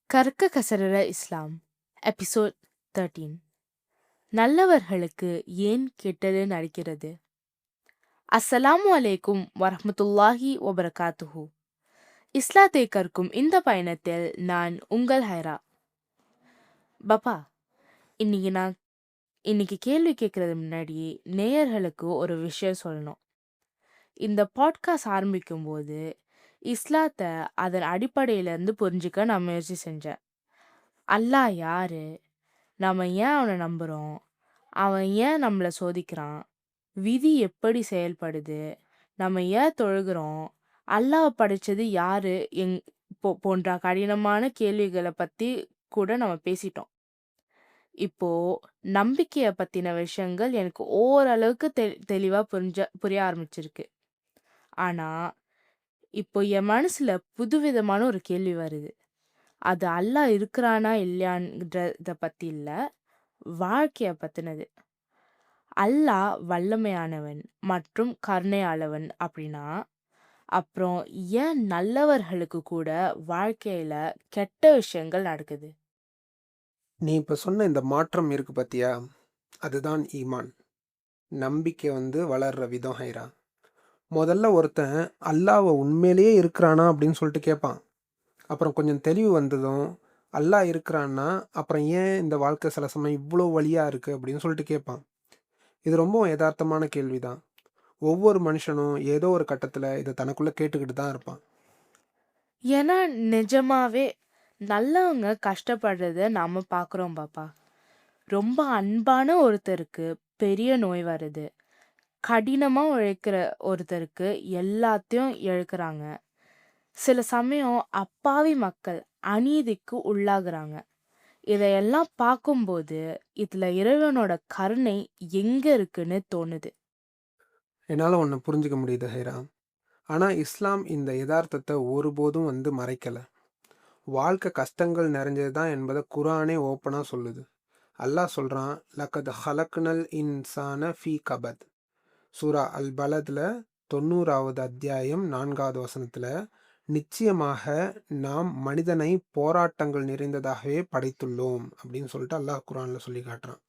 கற்க கசடற இஸ்லாம் எபிசோட் 13. நல்லவர்களுக்கு ஏன் கெட்டது நடக்கிறது? அஸ்ஸலாமு அலைக்கும் வரஹ்மத்துல்லாஹி வபரகாத்துஹு. இஸ்லாத்தை கற்கும் இந்த பயணத்தில் நான் உங்கள் ஹைரா. பாப்பா, நான் இன்னைக்கு கேள்வி கேட்கறது முன்னாடி நேயர்களுக்கு ஒரு விஷயம் சொல்லணும். இந்த பாட்காஸ்ட் ஆரம்பிக்கும் போது இஸ்லாத்தை அதன் அடிப்படையிலிருந்து புரிஞ்சுக்க நான் முயற்சி செஞ்சேன். அல்லாஹ் யாரு? நாம ஏன் அவனை நம்புறோம்? அவன் ஏன் நம்மள சோதிக்கிறான்? விதி எப்படி செயல்படுது? நம்ம ஏன் தொழுகிறோம்? அல்லாஹ் படைச்சது யாரு? போன்ற கடினமான கேள்விகளை பத்தி கூட நம்ம பேசிட்டோம். இப்போ நம்பிக்கைய பத்தின விஷயங்கள் எனக்கு ஓரளவுக்கு தெளிவா புரிய ஆரம்பிச்சிருக்கு. ஆனா இப்போ என் மனசுல புதுவிதமான ஒரு கேள்வி வருது. அது அல்லாஹ் இருக்கிறானா இல்லையான்றத பத்தி இல்ல, வாழ்க்கைய பத்தினது. அல்லாஹ் வல்லமையானவன் மற்றும் கருணையாளவன் அப்படின்னா, அப்புறம் ஏன் நல்லவர்களுக்கு கூட வாழ்க்கையில கெட்ட விஷயங்கள் நடக்குது? நீ இப்ப சொன்ன இந்த மாற்றம் இருக்கு பாத்தியா? அதுதான் ஈமான். நம்பிக்கை வளர்ற விதம் ஹைரா. முதல்ல ஒருத்தன் அல்லாஹ்வ உண்மையிலேயே இருக்கிறானா அப்படின்னு சொல்லிட்டு கேட்பான். அப்புறம் கொஞ்சம் தெளிவு வந்ததும், அல்லாஹ் இருக்கிறான்னா, அப்புறம் ஏன் இந்த வாழ்க்கை சில சமயம் இவ்ளோ வலியா இருக்கு அப்படின்னு சொல்லிட்டு கேட்பான். இது ரொம்பவும் எதார்த்தமான கேள்விதான். ஒவ்வொரு மனுஷனும் ஏதோ ஒரு கட்டத்துல இத தனக்குள்ள கேட்டுக்கிட்டு தான் இருப்பான். ஏன்னா நிஜமாவே நல்லவங்க கஷ்டப்படுறத நாம பார்க்குறோம் பாப்பா. ரொம்ப அன்பான ஒருத்தருக்கு பெரிய நோய் வருது. கடினமா உழைக்கிற ஒருத்தருக்கு எல்லாத்தையும் இழக்குறாங்க. சில சமயம் அப்பாவி மக்கள் அநீதிக்கு உள்ளாகுறாங்க. இதையெல்லாம் பார்க்கும்போது, இதுல இறைவனோட கருணை எங்க இருக்குன்னு தோணுது. என்னால உன்ன புரிஞ்சுக்க முடியுது ஹைரா. ஆனா இஸ்லாம் இந்த எதார்த்தத்த ஒருபோதும் மறைக்கல. வாழ்க்கை கஷ்டங்கள் நிறைஞ்சது தான் என்பதை குர்ஆனே ஓப்பனா சொல்லுது. அல்லாஹ் சொல்றான், லக்கத் ஹலக்னல் இன்சான ஃபீ கபத். சூரா அல் பலத்ல 90வது அத்தியாயம் 4வது வசனத்துல, நிச்சயமாக நாம் மனிதனை போராட்டங்கள் நிறைந்ததாகவே படைத்துள்ளோம் அப்படின்னு சொல்லிட்டு அல்லாஹ் குர்ஆன்ல சொல்லி காட்டுறான்.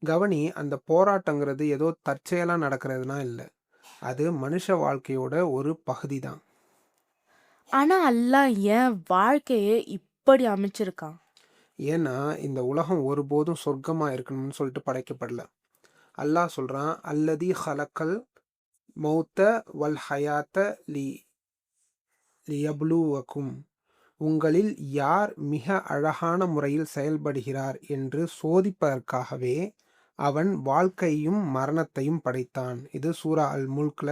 கவனி, அந்த போராட்டங்கிறது ஏதோ தற்செயலா நடக்கிறதுனா இல்லை. அது மனுஷ வாழ்க்கையோட ஒரு பகுதி தான். ஆனா அல்லாஹ் ஏன் வாழ்க்கைய இப்படி அமைச்சிருக்கான்? ஏன்னா இந்த உலகம் ஒருபோதும் சொர்க்கமா இருக்கணும்னு சொல்லிட்டு படைக்கப்படல. அல்லாஹ் சொல்றான், அல்லதி ஹலக்கல் மௌத்த வல் ஹயாத்த லி லியப்லுவக்கும். உங்களில் யார் மிக அழகான முறையில் செயல்படுகிறார் என்று சோதிப்பதற்காகவே அவன் வாழ்க்கையும் மரணத்தையும் படைத்தான். இது சூரா அல் முல்க்ல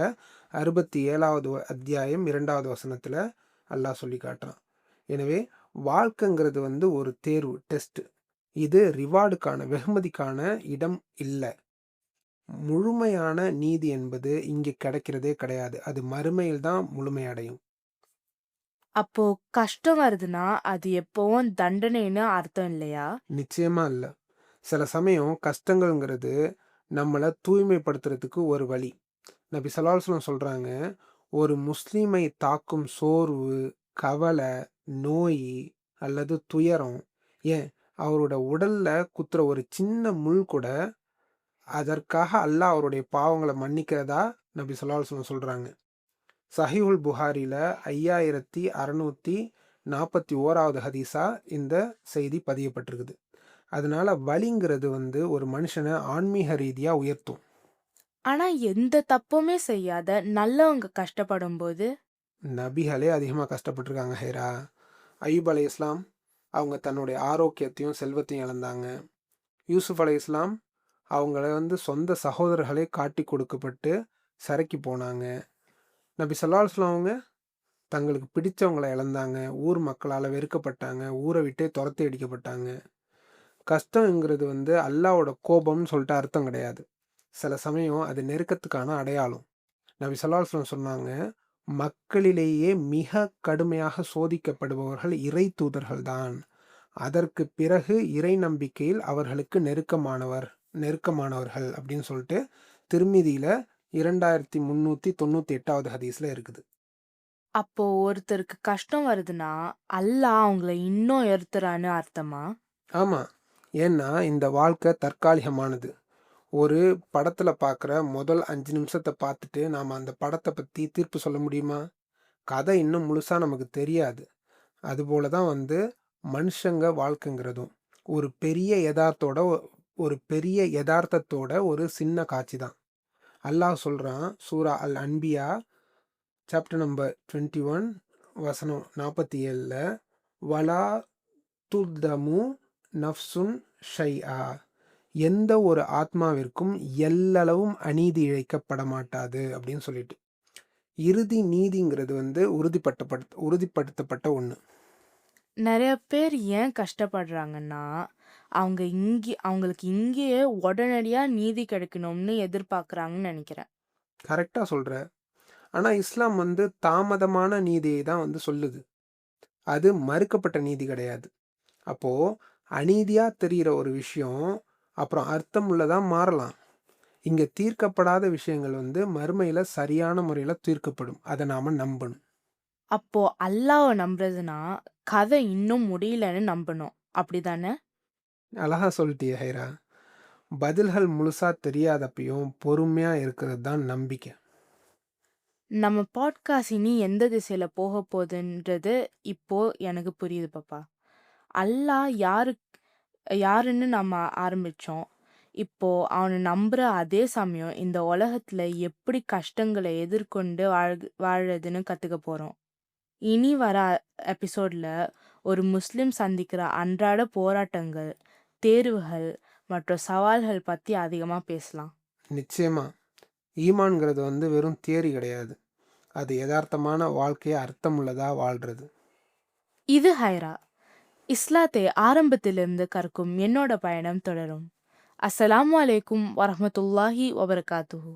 67வது அத்தியாயம் 2வது வசனத்துல அல்லாஹ் சொல்லி காட்டுறான். எனவே வாழ்க்கைங்கிறது ஒரு தேர்வு, டெஸ்ட். இது ரிவார்டுக்கான, வெகுமதிக்கான இடம் இல்லை. முழுமையான நீதி என்பது இங்கே கிடைக்கிறதே கிடையாது. அது மறுமையில் தான் முழுமையடையும். அப்போ கஷ்டம் வருதுன்னா, அது எப்பவும் தண்டனைன்னு அர்த்தம் இல்லையா? நிச்சயமா இல்ல. சில சமயம் கஷ்டங்கள்ங்கிறது நம்மள தூய்மைப்படுத்துறதுக்கு ஒரு வழி. நபி ஸல்லல்லாஹு அலைஹி வஸல்லம் சொல்றாங்க, ஒரு முஸ்லிமை தாக்கும் சோர்வு, கவலை, நோய் அல்லது துயரம், ஏன் அவரோட உடல்ல குத்துற ஒரு சின்ன முள் கூட, அதற்காக அல்லாஹ் அவருடைய பாவங்கள மன்னிக்கிறதா நபி ஸல்லல்லாஹு அலைஹி வஸல்லம் சொல்றாங்க. சஹீஹுல் புகாரில 5641வது ஹதீஸா இந்த செய்தி பதியப்பட்டிருக்குது. அதனால வலிங்கிறது ஒரு மனுஷனை ஆன்மீக ரீதியா உயர்த்தும். ஆனா எந்த தப்புமே செய்யாத நல்லவங்க கஷ்டப்படும்போது, நபிகளே அதிகமாக கஷ்டப்பட்டிருக்காங்க ஹைரா. அய்யூப் அலைஹிஸ்ஸலாம் அவங்க தன்னுடைய ஆரோக்கியத்தையும் செல்வத்தையும் இழந்தாங்க. யூசுப் அலைஹிஸ்ஸலாம் அவங்கள சொந்த சகோதரர்களே காட்டி கொடுக்கப்பட்டு சிறைக்கு போனாங்க. நபி ஸல்லல்லாஹு அலைஹி வஸல்லம் அவங்க தங்களுக்கு பிடிச்சவங்கள இழந்தாங்க. ஊர் மக்களால் வெறுக்கப்பட்டாங்க. ஊரை விட்டே துரத்தி அடிக்கப்பட்டாங்க. கஷ்டங்கிறது அல்லாஹ்வோட கோபம்னு சொல்லிட்டு அர்த்தம் கிடையாது. சில சமயம் அது நெருக்கத்துக்கான அடையாளம். நபி ஸல்லல்லாஹு அலைஹி வஸல்லம் சொன்னாங்க, மக்களிலேயே மிக கடுமையாக சோதிக்கப்படுபவர்கள் இறை தூதர்கள் தான். அதற்கு பிறகு இறை நம்பிக்கையில் அவர்களுக்கு நெருக்கமானவர்கள் அப்படின்னு சொல்லிட்டு திர்மிதியில 2398வது ஹதீஸ்ல இருக்குது. அப்போ ஒருத்தருக்கு கஷ்டம் வருதுன்னா, அல்லாஹ் அவங்கள இன்னும் உயர்த்துறான்னு அர்த்தமா? ஆமாம், ஏன்னா இந்த வாழ்க்கை தற்காலிகமானது. ஒரு படத்தில் பார்க்குற முதல் 5 நிமிஷத்தை பார்த்துட்டு நாம் அந்த படத்தை பற்றி தீர்ப்பு சொல்ல முடியுமா? கதை இன்னும் முழுசாக நமக்கு தெரியாது. அதுபோல தான் வந்து மனுஷங்க வாழ்க்கைங்கிறதும் ஒரு பெரிய யதார்த்தத்தோட ஒரு சின்ன காட்சி தான். அல்லாஹ் சொல்கிறான், சூரா அல் அன்பியா சாப்டர் நம்பர் 21 வசனம் 47ல், வலா துல்தமு நஃப்சுன் ஷைஆ, எந்த ஒரு ஆத்மாவிற்கும் எல்லளவும் அநீதி இழைக்கப்பட மாட்டாது அப்படின்னு சொல்லிட்டு. இறுதி நீதிங்கிறது வந்து உறுதிப்படுத்தப்பட்ட ஒன்று. நெறைய பேர் ஏன் கஷ்டப்படுறாங்கன்னா, அவங்களுக்கு இங்கேயே உடனடியா நீதி கிடைக்கணும்னு எதிர்பார்க்குறாங்கன்னு நெனைக்கிறேன். கரெக்டாக சொல்கிற. ஆனால் இஸ்லாம் வந்து தாமதமான நீதியை தான் வந்து சொல்லுது. அது மறுக்கப்பட்ட நீதி கிடையாது. அப்போது அநீதியாக தெரிகிற ஒரு விஷயம் அப்புறம் அர்த்தம் உள்ளதாக மாறலாம். இங்கே தீர்க்கப்படாத விஷயங்கள் வந்து மறுமையில் சரியான முறையில் தீர்க்கப்படும். அதை நாம் நம்பணும். அப்போ அல்லாஹ்வ நம்புறதுன்னா, கதை இன்னும் முடியலன்னு நம்பணும். அப்படிதானே? அழகா சொல்லிட்டியே ஹைரா. பதில்கள் முழுசா தெரியாதப்பையும் பொறுமையாக இருக்கிறது தான் நம்பிக்கை. நம்ம பாட்காஸ்ட் இனி எந்த திசையில போகப் போகுதுன்றது இப்போ எனக்கு புரியுது பாப்பா. அல்லாஹ் யாருன்னு நம்ம ஆரம்பிச்சோம். இப்போ அவன நம்புற அதே சமயம் இந்த உலகத்துல எப்படி கஷ்டங்களை எதிர்கொண்டு வாழறதுன்னு கத்துக்க போறோம். இனி வர எபிசோட்ல ஒரு முஸ்லிம் சந்திக்கிற அன்றாட போராட்டங்கள், தேர்வுகள் மற்றும் சவால்கள் பத்தி அதிகமா பேசலாம். நிச்சயமா. ஈமான்ங்கிறது வந்து வெறும் தியரி கிடையாது. அது யதார்த்தமான வாழ்க்கையை அர்த்தமுள்ளதாக வாழ்கிறது. இது ஹைரா. இஸ்லாத்தை ஆரம்பத்திலிருந்து கற்கும் என்னோட பயணம் தொடரும். அஸ்ஸலாமு அலைக்கும் வரஹ்மத்துல்லாஹி வபரகாத்துஹு.